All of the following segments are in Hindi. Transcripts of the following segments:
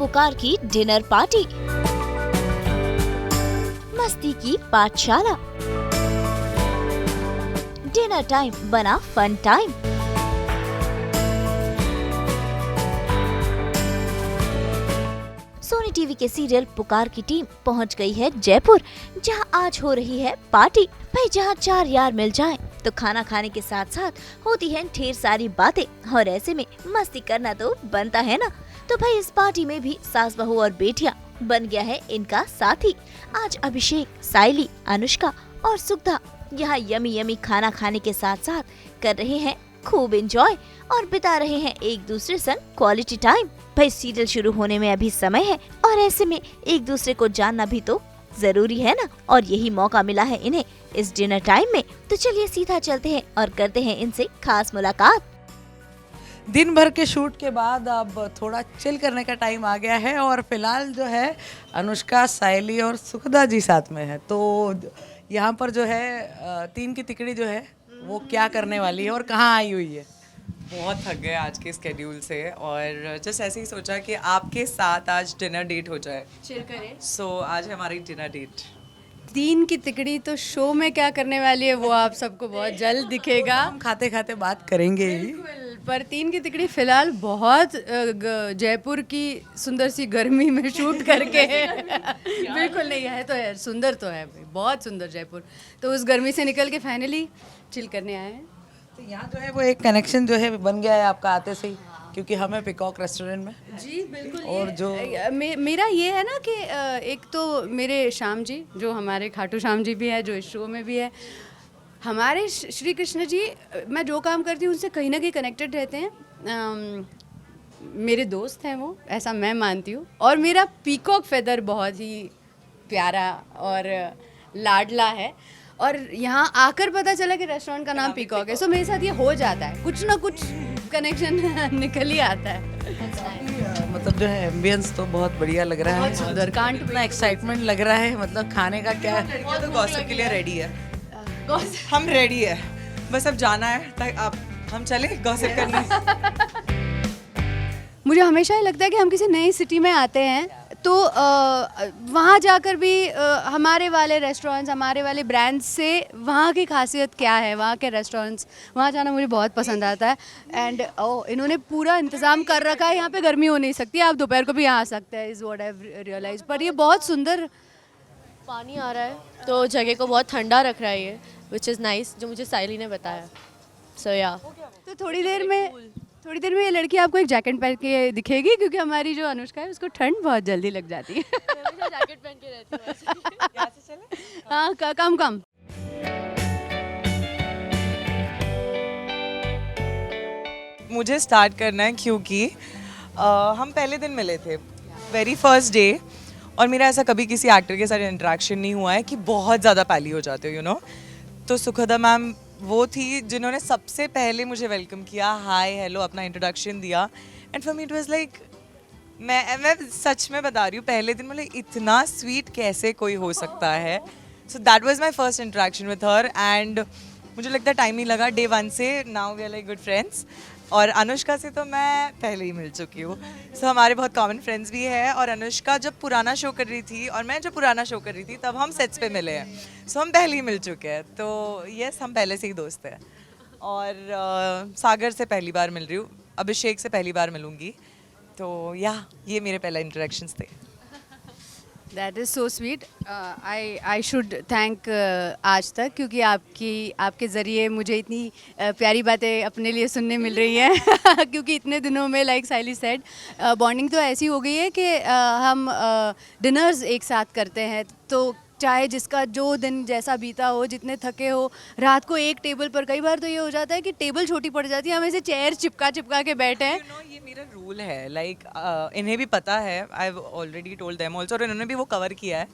पुकार की डिनर पार्टी, मस्ती की पाठशाला, डिनर टाइम बना फन टाइम। सोनी टीवी के सीरियल पुकार की टीम पहुंच गई है जयपुर, जहां आज हो रही है पार्टी। भाई जहां चार यार मिल जाएं, तो खाना खाने के साथ साथ होती है ढेर सारी बातें, और ऐसे में मस्ती करना तो बनता है ना। तो भाई इस पार्टी में भी सास बहू और बेटियां बन गया है इनका साथी। आज अभिषेक, साइली, अनुष्का और सुगधा यहाँ यमी यमी खाना खाने के साथ साथ कर रहे हैं खूब एंजॉय और बिता रहे हैं एक दूसरे संग क्वालिटी टाइम। भाई सीरियल शुरू होने में अभी समय है, और ऐसे में एक दूसरे को जानना भी तो जरूरी है ना, और यही मौका मिला है इन्हें इस डिनर टाइम में। तो चलिए सीधा चलते हैं और करते हैं इनसे खास मुलाकात। दिन भर के शूट के बाद अब थोड़ा चिल करने का टाइम आ गया है, और फिलहाल जो है अनुष्का, साइली और सुखदा जी साथ में है। तो यहाँ पर जो है तीन की तिकड़ी जो है वो क्या करने वाली है और कहाँ आई हुई है। बहुत थक गए आज के स्केड्यूल से, और जस्ट ऐसे ही सोचा कि आपके साथ आज डिनर डेट हो जाए, चिल करें। सो आज है हमारी डिनर डेट। तीन की तिकड़ी तो शो में क्या करने वाली है वो आप सबको बहुत जल्द दिखेगा। हम खाते खाते बात करेंगे ही। बिल्कुल, पर तीन की तिकड़ी फिलहाल बहुत जयपुर की सुंदर सी गर्मी में शूट करके बिल्कुल नहीं है, तो है सुंदर तो है भाई, बहुत सुंदर जयपुर। तो उस गर्मी से निकल के फाइनली चिल करने आए हैं। तो यहाँ जो है वो एक कनेक्शन जो है बन गया है आपका आते से ही, क्योंकि हमें पिकॉक रेस्टोरेंट में जी बिल्कुल। और जो मेरा ये है ना कि एक तो मेरे श्याम जी, जो हमारे खाटू श्याम जी भी है, जो इस शो में भी है, हमारे श्री कृष्ण जी, मैं जो काम करती हूँ उनसे कहीं ना कहीं कनेक्टेड रहते हैं। मेरे दोस्त हैं वो, ऐसा मैं मानती हूँ। और मेरा पीकॉक फेदर बहुत ही प्यारा और लाडला है, और यहाँ आकर पता चला कि रेस्टोरेंट का नाम पीकॉक है। सो मेरे साथ ये हो जाता है, कुछ ना कुछ कनेक्शन निकल ही आता है। मतलब जो है एम्बियंस तो बहुत बढ़िया लग रहा है, बहुत सुंदर, कांट इतना एक्साइटमेंट लग रहा है। मतलब खाने का क्या है, लड़कियां तो गॉसिप के लिए रेडी है, हम रेडी है, बस अब जाना है ताकि आप हम चले गॉसिप करने। मुझे हमेशा ही लगता है कि हम किसी नई सिटी में आते हैं तो वहाँ जाकर भी हमारे वाले रेस्टोरेंट्स, हमारे वाले ब्रांड्स से वहाँ की खासियत क्या है, वहाँ के रेस्टोरेंट्स, वहाँ जाना मुझे बहुत पसंद आता है। एंड इन्होंने पूरा इंतज़ाम कर रखा है, यहाँ पे गर्मी हो नहीं सकती, आप दोपहर को भी यहाँ आ सकते हैं, इज़ व्हाट आई रियलाइज। पर ये बहुत सुंदर पानी आ रहा है तो जगह को बहुत ठंडा रख रहा है ये, विच इज़ नाइस, जो मुझे साइली ने बताया। सो या तो थोड़ी देर में ये लड़की आपको एक जैकेट पहन के दिखेगी, क्योंकि हमारी जो अनुष्का है उसको ठंड बहुत जल्दी लग जाती है। जैकेट पहन के रहती हूँ वैसे। यहाँ से चले? हाँ, कम मुझे स्टार्ट करना है क्योंकि हम पहले दिन मिले थे, वेरी फर्स्ट डे, और मेरा ऐसा कभी किसी एक्टर के साथ इंटरेक्शन नहीं हुआ है कि बहुत ज़्यादा पैली हो जाते हो, यू नो। तो सुखदा मैम वो थी जिन्होंने सबसे पहले मुझे वेलकम किया, हाय हेलो अपना इंट्रोडक्शन दिया, and for me it was like, मैं सच में बता रही हूँ, पहले दिन मतलब इतना स्वीट कैसे कोई हो सकता है। So that was my first interaction with her, and मुझे लगता है टाइम नहीं लगा, डे 1 से now we are like good friends. और अनुष्का से तो मैं पहले ही मिल चुकी हूँ, सो हमारे बहुत कॉमन फ्रेंड्स भी है। और अनुष्का जब पुराना शो कर रही थी और मैं जब पुराना शो कर रही थी तब हम सेट्स पे मिले हैं, सो हम पहले ही मिल चुके हैं। तो यस, हम पहले से ही दोस्त हैं। और सागर से पहली बार मिल रही हूँ, अभिषेक से पहली बार मिलूँगी, तो या ये मेरे पहले इंटरेक्शंस थे। That is so sweet. I should thank आज तक, क्योंकि आपके ज़रिए मुझे इतनी प्यारी बातें अपने लिए सुनने मिल रही हैं। क्योंकि इतने दिनों में, लाइक साइली सेड, बॉन्डिंग तो ऐसी हो गई है कि हम डिनर्स एक साथ करते हैं, तो चाहे जिसका जो दिन जैसा बीता हो, जितने थके हो, रात को एक टेबल पर, कई बार तो ये हो जाता है कि टेबल छोटी पड़ जाती है, हम ऐसे चेयर चिपका के बैठे हैं। ये मेरा रूल है, लाइक इन्हें भी पता है, I have already told them also, और इन्होंने भी वो कवर किया है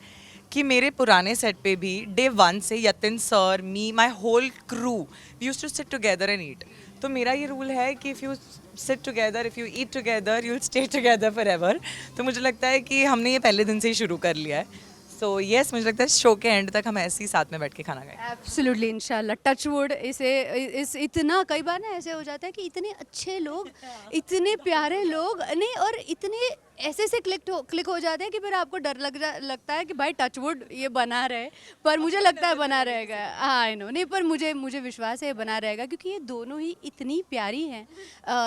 कि मेरे पुराने सेट पे भी डे 1 से Yatin sir, me, my whole crew, we used to sit together and eat. तो मेरा ये रूल है कि if you sit together, if you eat together, you will stay together for ever. तो मुझे लगता है कि हमने ये पहले दिन से ही शुरू कर लिया है। सो यस, मुझे लगता है शो के एंड तक हम ऐसे ही साथ में बैठ के खाना खाएं। एब्सोल्युटली, इंशाल्लाह, टच वुड। इस इतना कई बार ना ऐसे हो जाता है कि इतने अच्छे लोग, इतने प्यारे लोग नहीं, और इतने ऐसे से क्लिक हो जाते हैं कि फिर आपको डर लगता है कि भाई टच वुड ये बना रहे, पर मुझे लगता है बना रहेगा। हाँ, आई नो, नहीं, पर मुझे विश्वास है ये बना रहेगा, क्योंकि ये दोनों ही इतनी प्यारी हैं।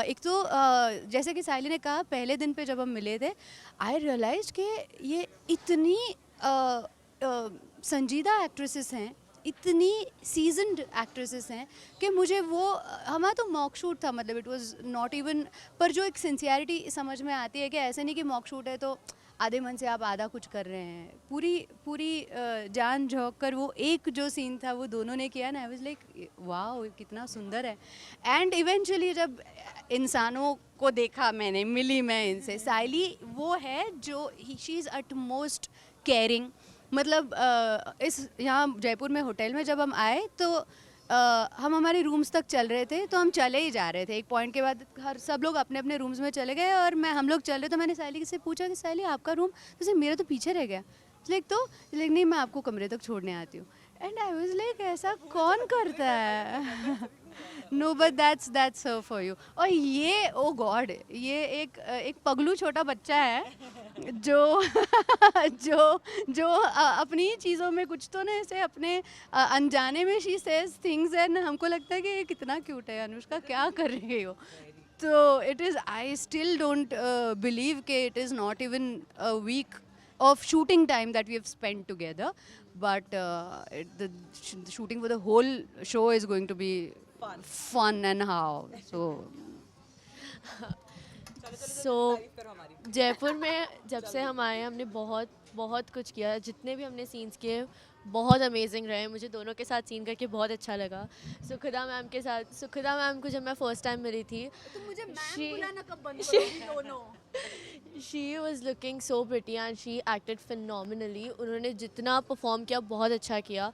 एक तो जैसे कि साइली ने कहा, पहले दिन पे जब हम मिले थे, आई रियलाइज कि ये इतनी संजीदा एक्ट्रेसेस हैं, इतनी सीजनड एक्ट्रेसेस हैं कि मुझे वो, हमारा तो मॉक शूट था, मतलब इट वाज नॉट इवन, पर जो एक सिंसियरिटी समझ में आती है कि ऐसे नहीं कि मॉक शूट है तो आधे मन से आप आधा कुछ कर रहे हैं, पूरी जान झोंक कर वो एक जो सीन था वो दोनों ने किया ना, आई वाज लाइक वाओ, कितना सुंदर है। एंड इवेंचुअली जब इंसानों को देखा मैंने, मिली मैं इनसे, साइली वो है जो she is at most caring. मतलब इस यहाँ जयपुर में होटल में जब हम आए तो हम हमारे रूम्स तक चल रहे थे, तो हम चले ही जा रहे थे, एक पॉइंट के बाद सब लोग अपने अपने रूम्स में चले गए और हम लोग चल रहे, तो मैंने साइली से पूछा कि साइली आपका रूम, तो मेरा तो पीछे रह गया। लाइक नहीं, मैं आपको कमरे तक छोड़ने आती हूँ। एंड आई वाज लाइक ऐसा कौन करता है? No, but that's her for you. और ये ओ गॉड, ये एक पगलू छोटा बच्चा है जो जो अपनी चीज़ों में कुछ तो ना ऐसे अपने अनजाने में शी सेज थिंग्स, एंड हमको लगता है कि ये कितना क्यूट है, अनुष्का क्या कर रही हो। तो it is, I still don't believe कि it is not even a week of shooting time that we have spent together, but the shooting for the whole show is going to be fun and how सो जयपुर में जब से हम आए हमने बहुत कुछ किया, जितने भी हमने सीन्स किए बहुत अमेजिंग रहे, मुझे दोनों के साथ सीन करके बहुत अच्छा लगा। सुखदा मैम को जब मैं फर्स्ट टाइम मिली थी, तो मुझे मैम बुलाना कब बंद करोगी दोनों? She was looking so pretty and she acted phenomenally. उन्होंने जितना परफॉर्म किया बहुत अच्छा किया,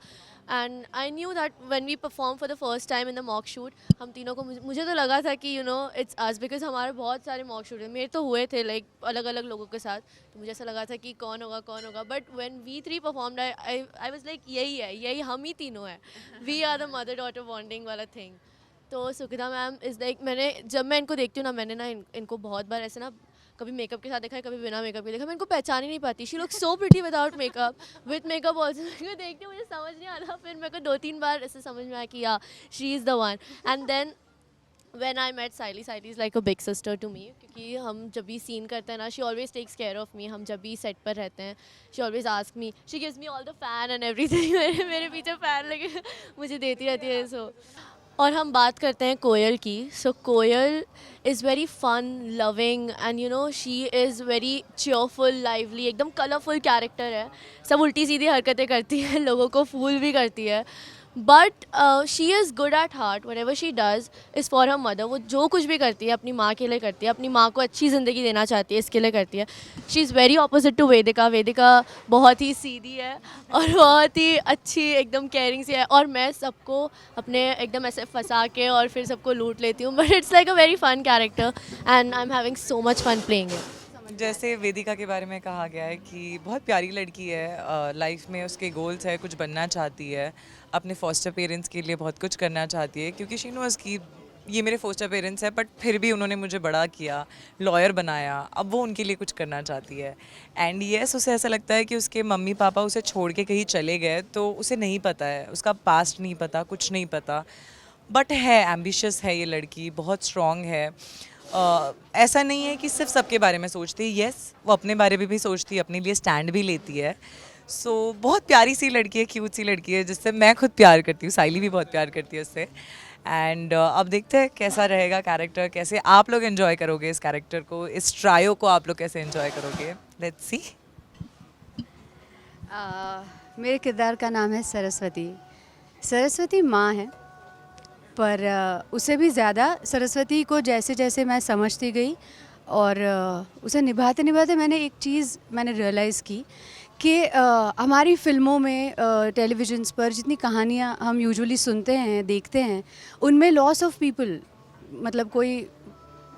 and I knew that when we perform for the first time in the mock shoot, हम तीनों को, मुझे तो लगा था कि इट्स अस, बिकॉज हमारे बहुत सारे मॉक शूट हैं, मेरे तो हुए थे लाइक अलग अलग लोगों के साथ, तो मुझे ऐसा लगा था कि कौन होगा, but when we three performed I was like यही हम ही तीनों हैं, we are the mother daughter bonding वाला थिंग। तो सुखदा मैम इज़ लाइक, जब मैं इनको देखती हूँ ना, मैंने ना इनको बहुत बार ऐसे ना कभी मेकअप के साथ देखा है, कभी बिना मेकअप के देखा, मैं इनको पहचान ही नहीं पाती। She look so pretty without makeup, with makeup also. मैं देखती हूँ, मुझे समझ नहीं आता, फिर मेरे को 2-3 बार ऐसे समझ में आया कि या she is the one. And then when I met Saili is like a big sister to me, क्योंकि हम जब भी सीन करते हैं ना, she always takes care of me. हम जब भी सेट पर रहते हैं, she always ask me, she gives me all the fan and everything. मेरे पीछे फैन लगे मुझे देती रहती है। सो और हम बात करते हैं कोयल की। सो Koyal is very fun loving and she is very cheerful, lively, एकदम कलरफुल कैरेक्टर है। सब उल्टी सीधी हरकतें करती है, लोगों को फूल भी करती है, but she is good at heart. What ever she does is for her mother. वो जो कुछ भी करती है अपनी माँ के लिए करती है, अपनी माँ को अच्छी ज़िंदगी देना चाहती है, इसके लिए करती है। She is very opposite to Vedika. Vedika बहुत ही सीधी है और बहुत ही अच्छी, एकदम केयरिंग सी है, और मैं सबको अपने एकदम ऐसे फंसा के और फिर सबको लूट लेती हूँ, but it's like a very fun character and I am having so much fun playing it. जैसे वेदिका के बारे में कहा गया है कि बहुत प्यारी लड़की है, लाइफ में उसके गोल्स है, कुछ बनना चाहती है, अपने फॉस्टर पेरेंट्स के लिए बहुत कुछ करना चाहती है, क्योंकि शी नोज़ कि ये मेरे फोस्टर पेरेंट्स हैं, बट फिर भी उन्होंने मुझे बड़ा किया, लॉयर बनाया, अब वो उनके लिए कुछ करना चाहती है। एंड येस, उसे ऐसा लगता है कि उसके मम्मी पापा उसे छोड़ के कहीं चले गए, तो उसे नहीं पता है, उसका पास्ट नहीं पता, कुछ नहीं पता, बट है एम्बिशियस है ये लड़की, बहुत स्ट्रॉन्ग है। ऐसा नहीं है कि सिर्फ सबके बारे में सोचती है, येस वो अपने बारे में भी सोचती है, अपने लिए स्टैंड भी लेती है। सो बहुत प्यारी सी लड़की है, क्यूट सी लड़की है, जिससे मैं खुद प्यार करती हूँ, साइली भी बहुत प्यार करती है उससे। एंड अब देखते हैं कैसा रहेगा कैरेक्टर, कैसे आप लोग एंजॉय करोगे इस कैरेक्टर को, इस ट्रायो को आप लोग कैसे एंजॉय करोगे, लेट्स सी। मेरे किरदार का नाम है सरस्वती। सरस्वती माँ है, पर उसे भी ज़्यादा सरस्वती को जैसे जैसे मैं समझती गई और उसे निभाते निभाते मैंने एक चीज़ रियलाइज़ की कि हमारी फ़िल्मों में, टेलीविज़न्स पर जितनी कहानियाँ हम यूजुअली सुनते हैं, देखते हैं, उनमें लॉस ऑफ पीपल, मतलब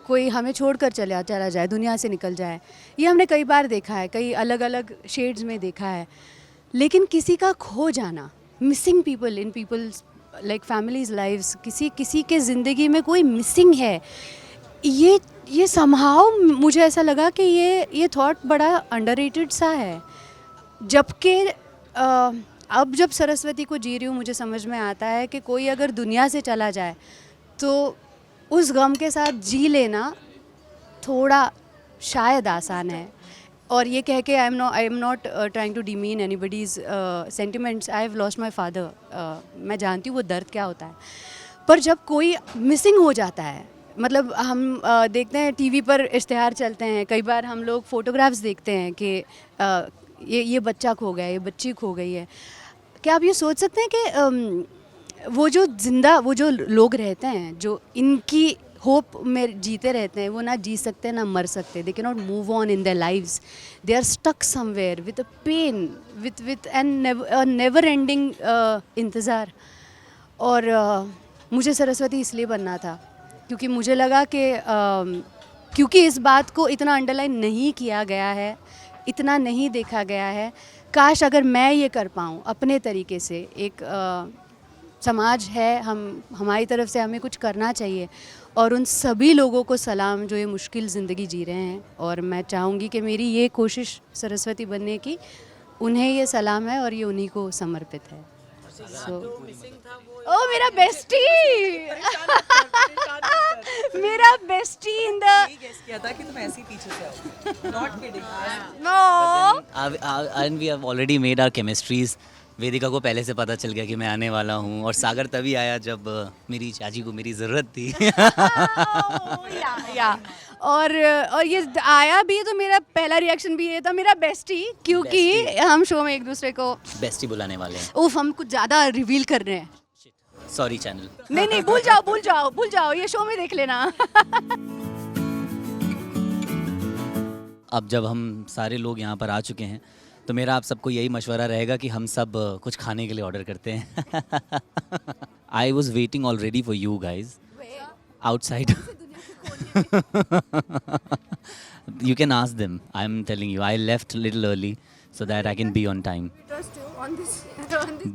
कोई हमें छोड़कर चला जाए, दुनिया से निकल जाए, ये हमने कई बार देखा है, कई अलग अलग शेड्स में देखा है। लेकिन किसी का खो जाना, missing people in people's like families lives, किसी के ज़िंदगी में कोई मिसिंग है, ये समहाउ मुझे ऐसा लगा कि ये थॉट बड़ा अंडररेटेड सा है। जबकि अब जब सरस्वती को जी रही हूँ मुझे समझ में आता है कि कोई अगर दुनिया से चला जाए तो उस गम के साथ जी लेना थोड़ा शायद आसान है। और ये कह के I am not trying to demean anybody's sentiments, I have lost my father, मैं जानती हूँ वो दर्द क्या होता है। पर जब कोई मिसिंग हो जाता है, मतलब हम देखते हैं टीवी पर इश्तिहार चलते हैं, कई बार हम लोग फ़ोटोग्राफ्स देखते हैं कि ये बच्चा खो गया, ये बच्ची खो गई है। क्या आप ये सोच सकते हैं कि वो जो लोग रहते हैं जो इनकी होप में जीते रहते हैं, वो ना जी सकते ना मर सकते, they can not move on in their lives, they are stuck somewhere with a pain, with an never ending इंतज़ार। और मुझे सरस्वती इसलिए बनना था क्योंकि मुझे लगा कि क्योंकि इस बात को इतना अंडरलाइन नहीं किया गया है, इतना नहीं देखा गया है, काश अगर मैं ये कर पाऊँ अपने तरीके से। एक समाज है, हमारी तरफ से हमें कुछ करना चाहिए। और उन सभी लोगों को सलाम जो ये मुश्किल ज़िंदगी जी रहे हैं, और मैं चाहूँगी कि मेरी ये कोशिश सरस्वती बनने की, उन्हें ये सलाम है और ये उन्हीं को समर्पित है। ओ मेरा बेस्टी मेरा बेस्टी इन द गेस किया था कि तुम ऐसे ही पीछे से आओ, not kidding. No and we have already made our chemistries. Vedika को पहले से पता चल गया कि मैं आने वाला हूँ, और सागर तभी आया जब मेरी चाची को मेरी ज़रूरत थी। या और ये आया भी तो मेरा पहला रिएक्शन भी ये था, मेरा बेस्टी, क्योंकि हम शो में एक दूसरे को बेस्टी बुलाने वाले हैं। उफ हम कुछ ज़्यादा रिवील कर रहे हैं। Sorry channel. नहीं भूल जाओ ये शो में देख लेना। अब जब हम सारे लोग यहाँ पर आ चुके हैं तो मेरा आप सबको यही मशवरा रहेगा कि हम सब कुछ खाने के लिए ऑर्डर करते हैं। I was waiting already for you guys outside. You can ask them. I'm telling you, I left a little early so that I can be on time.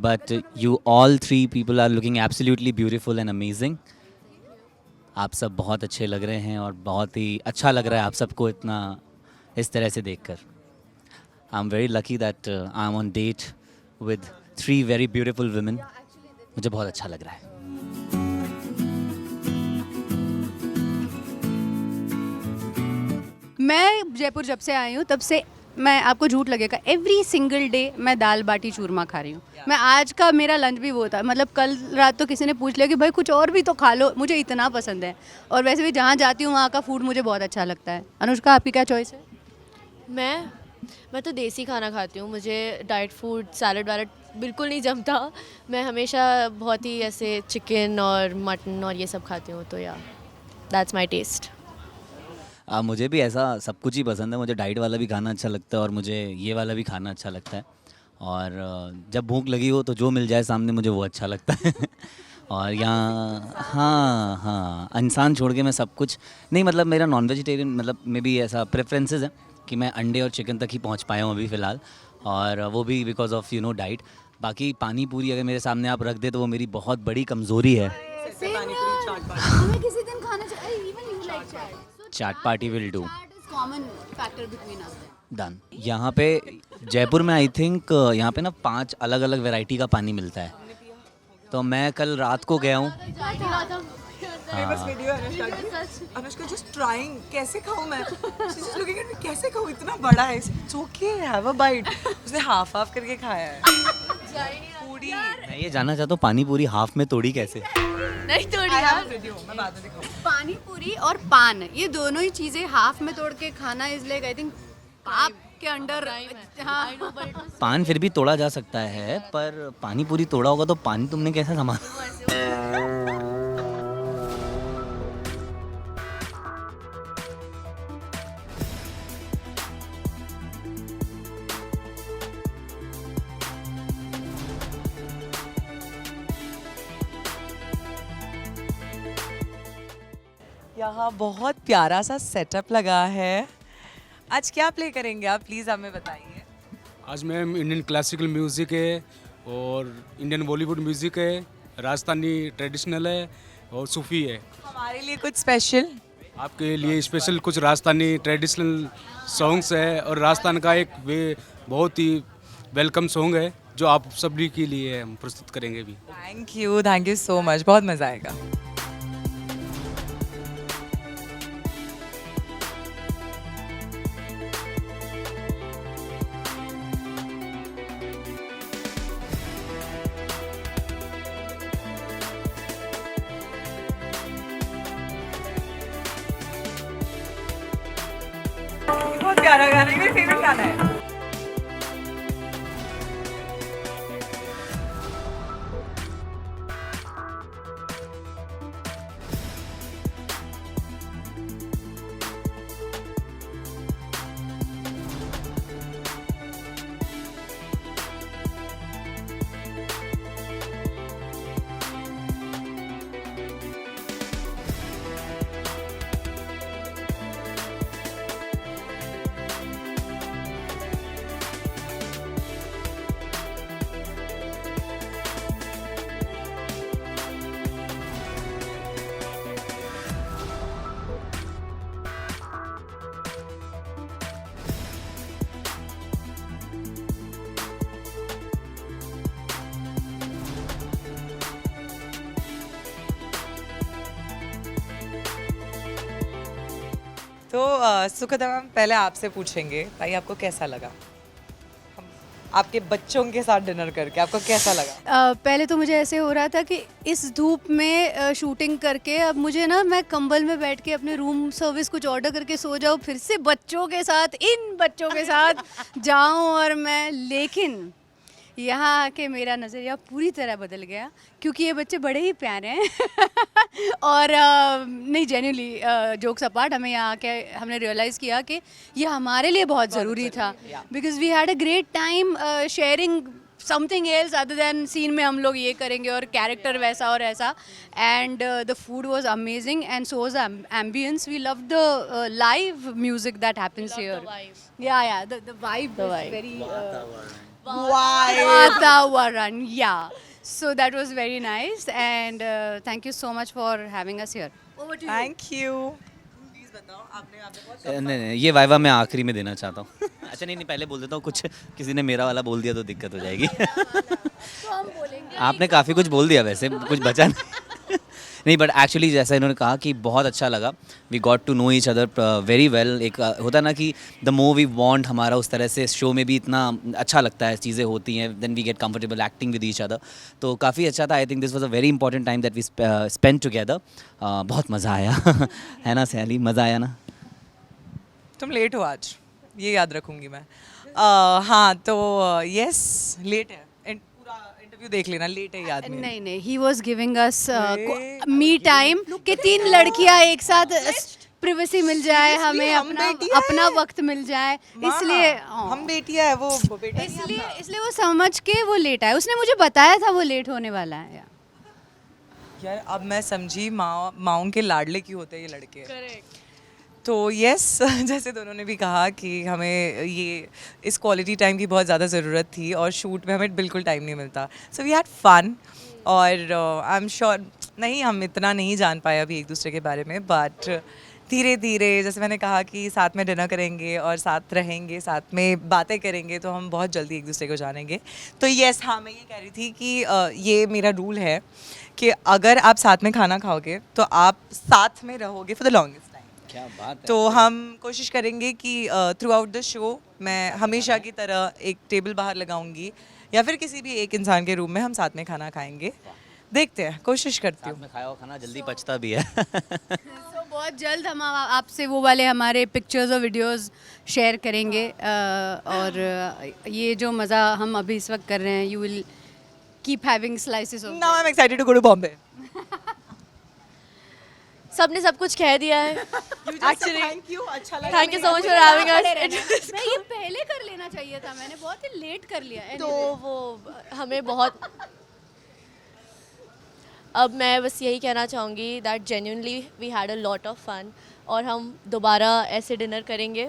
But you all three people are looking absolutely beautiful and amazing. आप सब बहुत अच्छे लग रहे हैं और बहुत ही अच्छा लग रहा है आप सबको इतना इस तरह से देखकर। I'm very lucky that I'm on date with 3 very beautiful women. मुझे बहुत अच्छा लग रहा है। मैं जयपुर जब से आई हूँ तब से, मैं आपको झूठ लगेगा, एवरी सिंगल डे मैं दाल बाटी चूरमा खा रही हूँ। मैं आज का मेरा लंच भी वो था, मतलब कल रात तो किसी ने पूछ लिया कि भाई कुछ और भी तो खा लो, मुझे इतना पसंद है। और वैसे भी जहाँ जाती हूँ वहाँ का फूड मुझे बहुत अच्छा लगता है। अनुष्का आपकी क्या चॉइस है? मैं तो देसी खाना खाती हूँ, मुझे डाइट फूड सैलड वैलड बिल्कुल नहीं जमता। मैं हमेशा बहुत ही ऐसे चिकन और मटन और ये सब खाती हूँ, तो या दैट्स माय टेस्ट। मुझे भी ऐसा सब कुछ ही पसंद है। मुझे डाइट वाला भी खाना अच्छा लगता है और मुझे ये वाला भी खाना अच्छा लगता है। और जब भूख लगी हो तो जो मिल जाए सामने मुझे वो अच्छा लगता है। और यहाँ हाँ इंसान छोड़ के मैं सब कुछ नहीं, मतलब मेरा नॉन वेजिटेरियन, मतलब मे भी ऐसा प्रेफरेंसेस है कि मैं अंडे और चिकन तक ही पहुँच पाया हूँ अभी फ़िलहाल, और वो भी बिकॉज ऑफ डाइट। बाकी पानी पूरी अगर मेरे सामने आप रख दे तो वो मेरी बहुत बड़ी कमज़ोरी है। हमें किसी दिन खाना चाहिए, even you like chaat. Chaat party will do. Common factor between us. Done. यहाँ पे जयपुर में आई थिंक यहाँ पे ना 5 अलग अलग वैरायटी का पानी मिलता है। तो मैं कल रात को गया हूँ। Famous video Anushka just trying, कैसे खाऊं मैं, she is looking at me, कैसे खाऊं, इतना बड़ा है, it's okay, have a bite. उसने हाफ करके खाया है पूरी। मैं ये जानना चाहता हूँ पानी पूरी हाफ में तोड़ी कैसे? नहीं तोड़ी आई हैव यार। अ वीडियो, मैं बाद में दिखाऊंगी। पानी पूरी और पान, ये दोनों ही चीज़ें हाफ में तोड़ के खाना इज लाइक आई थिंक पाप के अंडर। हाँ पान फिर भी तोड़ा जा सकता है, पर पानी पूरी तोड़ा होगा तो पानी तुमने कैसे संभाला? यहाँ बहुत प्यारा सा सेटअप लगा है। आज क्या प्ले करेंगे आप, प्लीज़ हमें बताइए। आज मैम इंडियन क्लासिकल म्यूज़िक है और इंडियन बॉलीवुड म्यूज़िक है, राजस्थानी ट्रेडिशनल है और सूफ़ी है। हमारे लिए कुछ स्पेशल? आपके लिए स्पेशल कुछ राजस्थानी ट्रेडिशनल सॉन्ग्स है और राजस्थान का एक वे बहुत ही वेलकम सॉन्ग है जो आप सभी के लिए हम प्रस्तुत करेंगे भी। थैंक यू सो मच, बहुत मज़ा आएगा। बहुत प्यारा गाना है, मेरा फेवरेट गाना है। तो सुखदा मैम, पहले आपसे पूछेंगे भाई आपको कैसा लगा आपके बच्चों के साथ डिनर करके, आपको कैसा लगा? पहले तो मुझे ऐसे हो रहा था कि इस धूप में शूटिंग करके अब मुझे ना, मैं कंबल में बैठ के अपने रूम सर्विस कुछ ऑर्डर करके सो जाऊँ, फिर से बच्चों के साथ, इन बच्चों के साथ जाऊँ और मैं, लेकिन यहाँ आके मेरा नज़रिया पूरी तरह बदल गया क्योंकि ये बच्चे बड़े ही प्यारे हैं और नहीं, जेन्युइनली जोक्स अपार्ट, हमें यहाँ आके हमने रियलाइज़ किया कि ये हमारे लिए बहुत ज़रूरी था, because we had a great time sharing something else other than scene में हम लोग ये करेंगे और कैरेक्टर वैसा और ऐसा, and the food was amazing and so was ambience, we love the live music that happens here, yeah the vibe is very Vatavaran, yeah. So that was very nice, and thank you so much for having us here. Over to you. Thank you. Please बताओ, आपने नहीं, ये वाइवा मैं आखिरी में देना चाहता हूँ। अच्छा नहीं, पहले बोल देता हूँ, कुछ किसी ने मेरा वाला बोल दिया तो दिक्कत हो जाएगी। तो हम बोलेंगे आपने काफ़ी कुछ बोल दिया, वैसे कुछ बचा नहीं, बट एक्चुअली जैसा इन्होंने कहा कि बहुत अच्छा लगा, we got to know each other very well. एक होता ना कि द मोर वी वांट, हमारा उस तरह से शो में भी इतना अच्छा लगता है, चीज़ें होती हैं, then we get comfortable acting with each other, तो काफ़ी अच्छा था। I think this was a very important time that we spend together. बहुत मज़ा आया है ना सैली, मज़ा आया ना? तुम लेट हो आज, ये याद रखूंगी मैं। हाँ तो यस, लेट है, पूरा इंटरव्यू देख लेना, लेट है याद में। नहीं, he was giving us me time कि 3 लड़कियां एक साथ प्रिवेसी मिल जाए, हमें हम अपना बेटियां अपना हैं। वक्त मिल जाए, इसलिए हम बेटियां है, वो बेटा नहीं इसलिए अपना। इसलिए वो समझ के वो लेट आया, उसने मुझे बताया था वो लेट होने वाला है। यार अब मैं समझी, माओं के लाडले क्यों होते हैं ये लड़के। तो यस जैसे दोनों ने भी कहा कि हमें ये इस क्वालिटी टाइम की बहुत ज़्यादा ज़रूरत थी और शूट में हमें बिल्कुल टाइम नहीं मिलता, सो वी हैड फन। और आई एम श्योर, नहीं हम इतना नहीं जान पाए अभी एक दूसरे के बारे में, बट धीरे धीरे जैसे मैंने कहा कि साथ में डिनर करेंगे और साथ रहेंगे, साथ में बातें करेंगे, तो हम बहुत जल्दी एक दूसरे को जानेंगे। तो यस, हाँ मैं ये कह रही थी कि ये मेरा रूल है कि अगर आप साथ में खाना खाओगे तो आप साथ में रहोगे फॉर द लॉन्गेस्ट टाइम। क्या बात है। तो हम कोशिश करेंगे कि थ्रू आउट द शो मैं हमेशा की तरह एक टेबल बाहर लगाऊंगी या फिर किसी भी एक इंसान के रूम में हम साथ में खाना खाएंगे। देखते हैं, कोशिश करती हूँ। साथ में खाया हुआ खाना जल्दी पचता भी है। तो बहुत जल्द हम आपसे वो वाले हमारे पिक्चर्स और वीडियोस शेयर करेंगे, और ये जो मज़ा हम अभी इस वक्त कर रहे हैं, you will keep having slices of. Now I am excited to go to Bombay. सबने सब कुछ कह दिया है एक्चुअली। थैंक यू, अच्छा लगा। Thank you so much for having us. मैं ये पहले कर लेना चाहिए था, मैंने बहुत ही लेट कर लिया। तो वो हमें बहुत, अब मैं बस यही कहना चाहूँगी that genuinely we had a lot of fun, और हम दोबारा ऐसे डिनर करेंगे।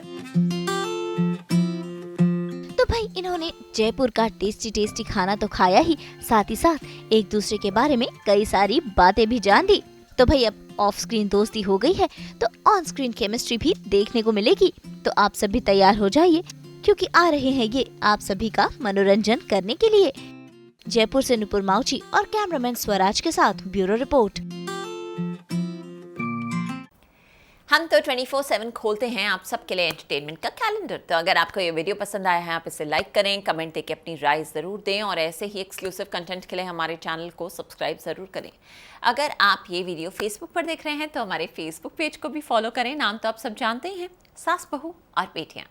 तो भाई इन्होंने उन्होंने जयपुर का टेस्टी खाना तो खाया ही, साथ ही साथ एक दूसरे के बारे में कई सारी बातें भी जान दी। तो भाई अब ऑफ स्क्रीन दोस्ती हो गई है तो ऑन स्क्रीन केमिस्ट्री भी देखने को मिलेगी। तो आप सभी तैयार हो जाइए क्योंकि आ रहे हैं ये आप सभी का मनोरंजन करने के लिए। जयपुर से नुपुर माउची और कैमरामैन स्वराज के साथ ब्यूरो रिपोर्ट। हम तो 24/7 खोलते हैं आप सबके लिए एंटरटेनमेंट का कैलेंडर। तो अगर आपको ये वीडियो पसंद आया है आप इसे लाइक करें, कमेंट देके अपनी राय ज़रूर दें और ऐसे ही एक्सक्लूसिव कंटेंट के लिए हमारे चैनल को सब्सक्राइब ज़रूर करें। अगर आप ये वीडियो फेसबुक पर देख रहे हैं तो हमारे फेसबुक पेज को भी फॉलो करें। नाम तो आप सब जानते ही हैं, सास बहू और बेटियाँ।